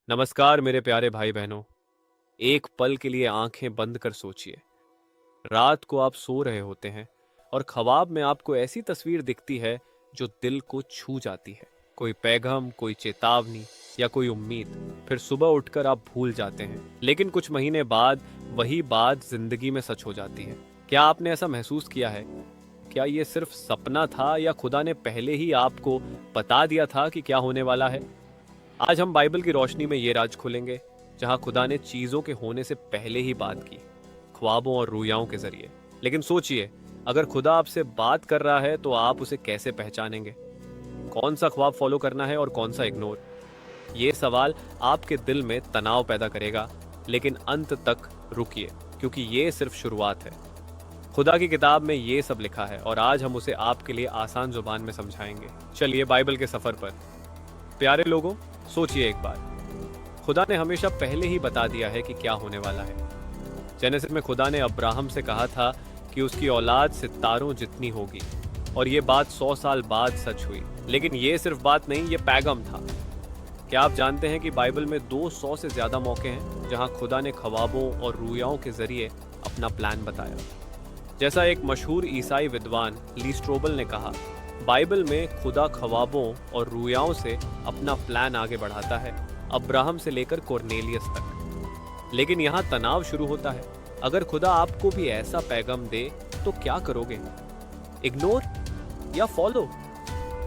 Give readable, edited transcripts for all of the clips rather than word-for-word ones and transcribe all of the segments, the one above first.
नमस्कार मेरे प्यारे भाई बहनों। एक पल के लिए आंखें बंद कर सोचिए। रात को आप सो रहे होते हैं और ख्वाब में आपको ऐसी तस्वीर दिखती है जो दिल को छू जाती है। कोई पैगाम, कोई चेतावनी या कोई उम्मीद। फिर सुबह उठकर आप भूल जाते हैं, लेकिन कुछ महीने बाद वही बात जिंदगी में सच हो जाती है। क्या आपने ऐसा महसूस किया है? क्या ये सिर्फ सपना था या खुदा ने पहले ही आपको बता दिया था कि क्या होने वाला है? आज हम बाइबल की रोशनी में ये राज खोलेंगे जहां खुदा ने चीजों के होने से पहले ही बात की, ख्वाबों और रूयाओं के जरिए। लेकिन सोचिए, अगर खुदा आपसे बात कर रहा है तो आप उसे कैसे पहचानेंगे? कौन सा ख्वाब फॉलो करना है और कौन सा इग्नोर? ये सवाल आपके दिल में तनाव पैदा करेगा, लेकिन अंत तक रुकिए, क्योंकि ये सिर्फ शुरुआत है। खुदा की किताब में ये सब लिखा है और आज हम उसे आपके लिए आसान जुबान में समझाएंगे। चलिए बाइबल के सफर पर। प्यारे लोगों, सोचिए एक बार। खुदा ने हमेशा पहले ही बता दिया है कि क्या होने वाला है। जेनेसिस में खुदा ने अब्राहम से कहा था कि उसकी औलाद सितारों जितनी होगी, और ये बात 100 साल बाद सच हुई। लेकिन ये सिर्फ बात नहीं, ये पैगाम था। क्या आप जानते हैं कि बाइबल में 200 से ज्यादा मौके हैं जहां खुदा ने ख्वाबों और रूयाओं के जरिए अपना प्लान बताया? जैसा एक मशहूर ईसाई विद्वान ली स्ट्रोबल ने कहा, बाइबल में खुदा ख्वाबों और रूयाओं से अपना प्लान आगे बढ़ाता है, अब्राहम से लेकर कोर्नेलियस तक। लेकिन यहाँ तनाव शुरू होता है। अगर खुदा आपको भी ऐसा पैगाम दे तो क्या करोगे? इग्नोर या फॉलो?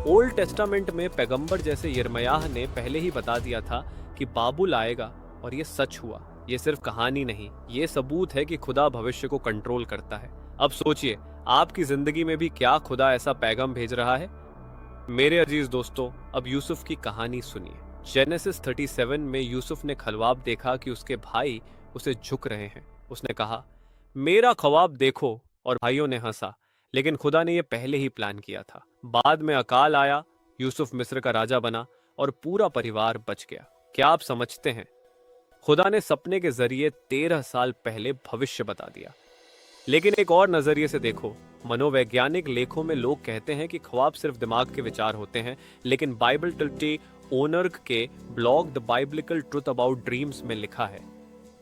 ओल्ड टेस्टामेंट में पैगंबर जैसे यिर्मयाह ने पहले ही बता दिया था कि बाबुल आएगा, और ये सच हुआ। ये सिर्फ कहानी नहीं, ये सबूत है कि खुदा भविष्य को कंट्रोल करता है। अब सोचिए, आपकी जिंदगी में भी क्या खुदा ऐसा पैगाम भेज रहा है? मेरे अजीज दोस्तों, अब यूसुफ की कहानी सुनिए। जेनेसिस 37 में यूसुफ ने ख्वाब देखा कि उसके भाई उसे झुक रहे हैं। उसने कहा, मेरा ख्वाब देखो, और भाइयों ने हंसा। लेकिन खुदा ने यह पहले ही प्लान किया था। बाद में अकाल आया, यूसुफ मिस्र का राजा बना और पूरा परिवार बच गया। क्या आप समझते हैं? खुदा ने सपने के जरिए 13 साल पहले भविष्य बता दिया। लेकिन एक और नजरिए से देखो। मनोवैज्ञानिक लेखों में लोग कहते हैं कि ख्वाब सिर्फ दिमाग के विचार होते हैं, लेकिन बाइबल टिल्टी ओनर्ग के blog the biblical truth about dreams में लिखा है,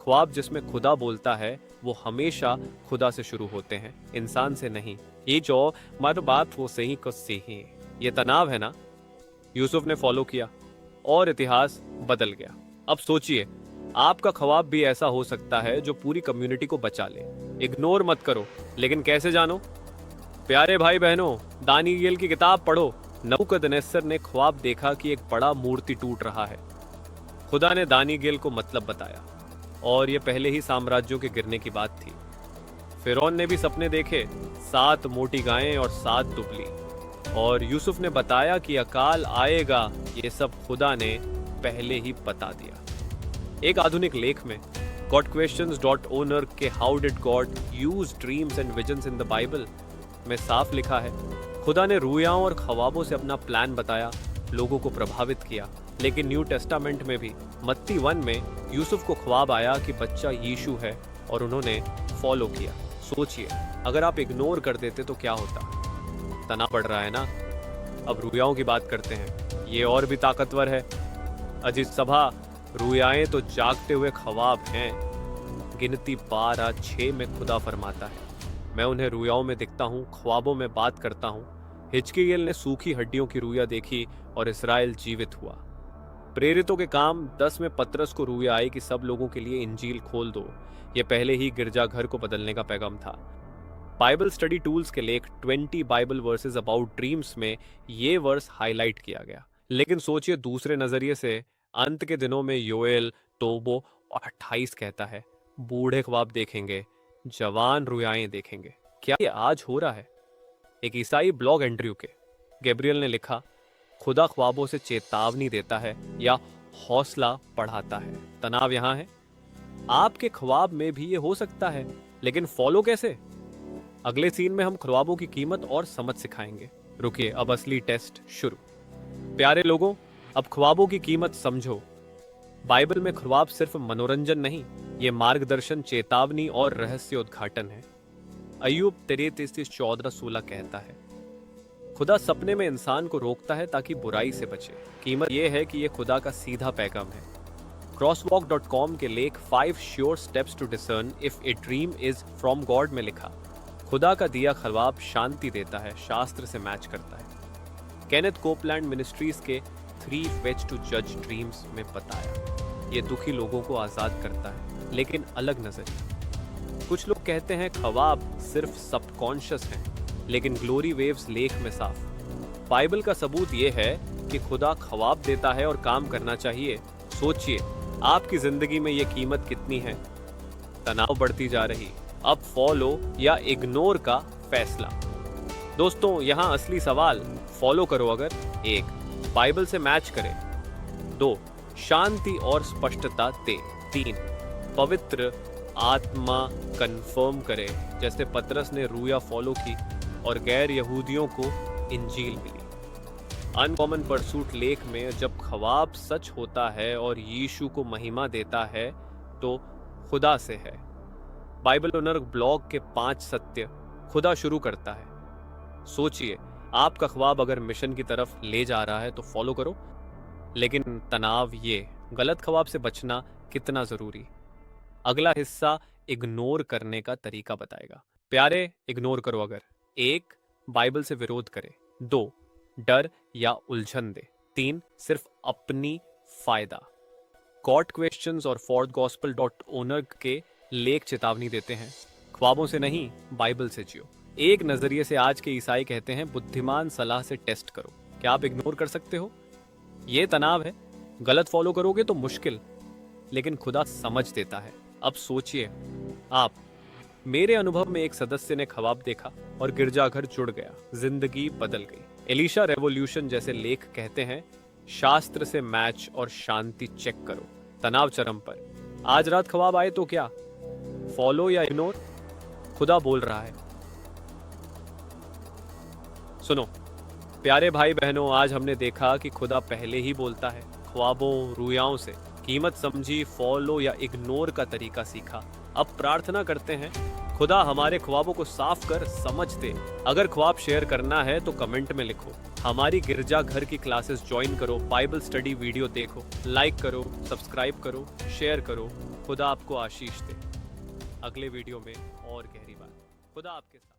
ख्वाब जिसमें खुदा बोलता है वो हमेशा खुदा से शुरू होते हैं, इंसान से नहीं। ये जो मर बात वो सही को सही। ये तनाव है ना? यूसुफ ने फॉलो किया और इतिहास बदल गया। अब सोचिए, आपका ख्वाब भी ऐसा हो सकता है जो पूरी कम्युनिटी को बचा ले। इग्नोर मत करो, लेकिन कैसे जानो? प्यारे भाई बहनों, दानियेल की किताब पढ़ो। नबूकदनेस्सर ने ख्वाब देखा कि एक बड़ा मूर्ति टूट रहा है। खुदा ने दानियेल को मतलब बताया, और ये पहले ही साम्राज्यों के गिरने की बात थी। फिरौन ने भी सपने देखे, 7 मोटी गायें और 7 दुबली। और यूसुफ ने बताया कि अकाल आएगा। ये सब खुदा ने पहले ही बता दिया। एक आधुनिक लेख में godquestions.org के how did God use dreams and visions in the Bible में साफ लिखा है, खुदा ने रूयाओं और ख्वाबों से अपना प्लान बताया, लोगों को प्रभावित किया। लेकिन न्यू टेस्टामेंट में भी मत्ती 1 में यूसुफ को ख्वाब आया कि बच्चा यीशु है, और उन्होंने फॉलो किया। सोचिए, अगर आप इग्नोर कर देते तो क्या होता? तनाव बढ़ रहा है ना? अब रूयाओं की बात करते हैं। ये और भी ताकतवर है। अजीज सभा, रूयाएं तो जागते हुए ख्वाब हैं। गिनती 12:6 में खुदा फरमाता है, मैं उन्हें रूयाओं में दिखता हूँ, ख्वाबों में बात करता हूँ। हिजकिय्येल ने सूखी हड्डियों की रूया देखी और इसराइल जीवित हुआ। प्रेरितों के काम 10 में पतरस को रूया आई कि सब लोगों के लिए इंजील खोल दो। यह पहले ही गिरजाघर को बदलने का पैगाम था। बाइबल स्टडी टूल्स के लेख 20 बाइबल वर्सेस अबाउट ड्रीम्स में ये वर्स हाईलाइट किया गया। लेकिन सोचिए दूसरे नजरिए से, अंत के दिनों में योएल, तोबो और 28 कहता है, बूढ़े ख्वाब देखेंगे, जवान रुयाएं देखेंगे। क्या ये आज हो रहा है? एक ईसाई ब्लॉग एंड्रयू के गैब्रियल ने लिखा, खुदा ख्वाबों से चेतावनी देता है या हौसला बढ़ाता है। तनाव यहाँ है। आपके ख्वाब में भी ये हो सकता है, लेकिन फॉलो कैसे? अगले सीन में हम ख्वाबों की कीमत और समझ सिखाएंगे। रुकिए, अब असली टेस्ट शुरू। प्यारे लोगों, अब ख्वाबों की कीमत समझो। बाइबल में ख्वाब सिर्फ मनोरंजन नहीं, ये मार्गदर्शन, चेतावनी और रहस्य उद्घाटन है। अय्यूब 33:14-16 कहता है, खुदा सपने में इंसान को रोकता है ताकि बुराई से बचे। कीमत यह है कि यह खुदा का सीधा पैगाम है। crosswalk.com के लेख 5 sure steps to discern if a dream is from God में लिखा, खुदा का दिया ख्वाब शांति देता है, शास्त्र से मैच करता है। केनेथ कोपलैंड मिनिस्ट्रीज के 3 वेज टू जज ड्रीम्स में बताया, ये दुखी लोगों को आज़ाद करता है, लेकिन अलग नजरिया। कुछ लोग कहते हैं ख्वाब सिर्फ सबकॉन्शियस हैं, लेकिन ग्लोरी वेव्स लेख में साफ। बाइबल का सबूत ये है कि खुदा ख्वाब देता है और काम करना चाहिए। सोचिए, आपकी जिंदगी में ये कीमत कितनी है? तनाव बढ़ती जा रही, अब फॉलो या इग्नोर का फैसला। दोस्तों, यहाँ असली सवाल, फॉलो करो अगर 1 बाइबल से मैच करे, 2 शांति और स्पष्टता दे, 3 पवित्र आत्मा कंफर्म करे, जैसे पतरस ने रूया फॉलो की और गैर यहूदियों को इंजील मिली। अनकॉमन परसूट लेख में जब ख्वाब सच होता है और यीशु को महिमा देता है तो खुदा से है। बाइबल ओनर ब्लॉग के 5 सत्य खुदा शुरू करता है। सोचिए, आपका ख्वाब अगर मिशन की तरफ ले जा रहा है तो फॉलो करो, लेकिन तनाव, ये गलत ख्वाब से बचना कितना जरूरी। अगला हिस्सा इग्नोर करने का तरीका बताएगा। प्यारे, इग्नोर करो अगर 1 बाइबल से विरोध करे, 2 डर या उलझन दे, 3 सिर्फ अपनी फायदा। गॉड क्वेश्चंस और fourthgospel.org के लेख चेतावनी देते हैं, ख्वाबों से नहीं बाइबल से जियो। एक नजरिए से आज के ईसाई कहते हैं बुद्धिमान सलाह से टेस्ट करो। क्या आप इग्नोर कर सकते हो? ये तनाव है, गलत फॉलो करोगे तो मुश्किल, लेकिन खुदा समझ देता है। अब सोचिए आप, मेरे अनुभव में एक सदस्य ने ख्वाब देखा और गिरजाघर जुड़ गया, जिंदगी बदल गई। एलिशा रेवोल्यूशन जैसे लेख कहते हैं, शास्त्र से मैच और शांति चेक करो। तनाव चरम पर, आज रात ख्वाब आए तो क्या, फॉलो या इग्नोर? खुदा बोल रहा है। सुनो प्यारे भाई बहनों, आज हमने देखा कि खुदा पहले ही बोलता है। ख्वाबों, रुयाओं से कीमत समझी, फॉलो या इग्नोर का तरीका सीखा। अब प्रार्थना करते हैं, खुदा हमारे ख्वाबों को साफ कर समझ दे। अगर ख्वाब शेयर करना है तो कमेंट में लिखो। हमारी गिरजा घर की क्लासेस ज्वाइन करो, बाइबल स्टडी वीडियो देखो, लाइक करो, सब्सक्राइब करो, शेयर करो। खुदा आपको आशीष दे। अगले वीडियो में और गहरी बात। खुदा आपके साथ।